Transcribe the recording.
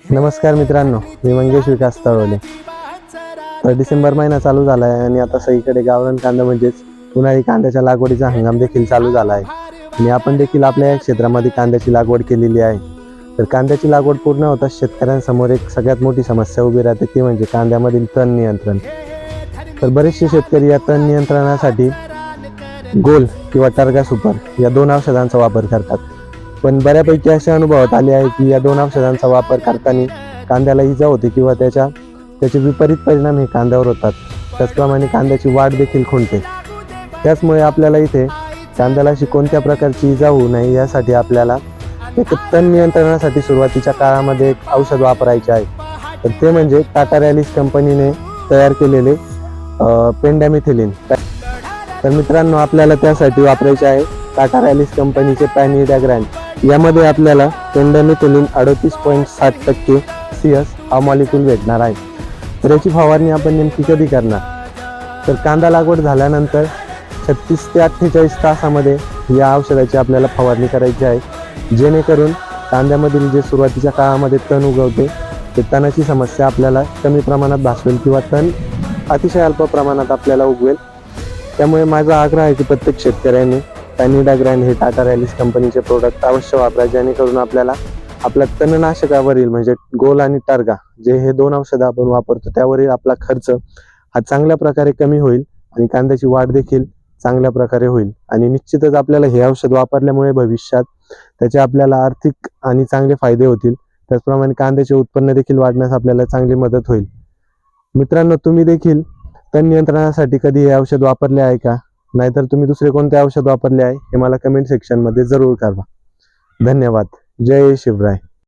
नमस्कार मित्रांनो, मी मंगेश विकास तळवले। तर डिसेंबर महिना चालू झाला आहे आणि आता सगळीकडे गावरान कांदा म्हणजेच उन्हाळी कांद्याच्या लागवडीचा हंगाम देखील चालू झाला आहे आणि आपण देखील आपल्या या क्षेत्रामध्ये कांद्याची लागवड केलेली आहे। तर कांद्याची लागवड पूर्ण होताच शेतकऱ्यांसमोर एक सगळ्यात मोठी समस्या उभी राहते, ती म्हणजे कांद्यामधील तण नियंत्रण। तर बरेचसे शेतकरी या तण नियंत्रणासाठी गोल किंवा टर्गा सुपर या दोन औषधांचा वापर करतात, पण बऱ्यापैकी असे अनुभवात आले आहे की या दोन औषधांचा वापर करताना कांद्याला इजा होते किंवा त्याचे विपरीत परिणाम हे कांद्यावर होतात। त्याचप्रमाणे कांद्याची वाढ देखील खुंटते। त्याचमुळे आपल्याला इथे कांद्याला अशी कोणत्या प्रकारची इजा होऊ नये यासाठी आपल्याला एक तण नियंत्रणासाठी सुरुवातीच्या काळामध्ये एक औषध वापरायचे आहे। तर ते म्हणजे टाटा रॅलिस कंपनीने तयार केलेले पेंडामिथिलिन। तर मित्रांनो, आपल्याला त्यासाठी वापरायचे आहे टाटा रॅलिस कंपनीचे पॅनिडाग्रँड। यामध्ये आपल्याला पेंडामिथिलिन 38.7% CS हा मॉलिक्यूल भेटणार आहे। तर याची फवारणी आपण नेमकी कधी करणार? तर कांदा लागवड झाल्यानंतर 36 ते 48 तासामध्ये या औषधाची आपल्याला फवारणी करायची आहे, जेणेकरून कांद्यामधील जे सुरुवातीच्या काळामध्ये तण उगवते ते तणाची समस्या आपल्याला कमी प्रमाणात भासवेल किंवा तण अतिशय अल्प प्रमाणात आपल्याला उगवेल। त्यामुळे माझा आग्रह आहे की प्रत्येक शेतकऱ्याने पॅनिडाग्रँड हे टाटा रॅलिस कंपनीचे प्रोडक्ट अवश्य वापरा, जेणेकरून आपल्याला आपल्या तणनाशकावरील म्हणजे गोल आणि टार्गा जे हे दोन औषधं आपण वापरतो त्यावरील आपला खर्च हा चांगल्या प्रकारे कमी होईल आणि कांद्याची वाढ देखील चांगल्या प्रकारे होईल। आणि निश्चितच आपल्याला हे औषध वापरल्यामुळे भविष्यात त्याचे आपल्याला आर्थिक आणि चांगले फायदे होतील। त्याचप्रमाणे कांद्याचे उत्पन्न देखील वाढण्यास आपल्याला चांगली मदत होईल। मित्रांनो, तुम्ही देखील तण नियंत्रणासाठी कधी हे औषध वापरले आहे का? नाहीतर तुम्ही दुसरे कोणते औषध वापरले आहे हे मला कमेंट सेक्शन मध्ये जरूर कळवा। धन्यवाद। जय शिवराय।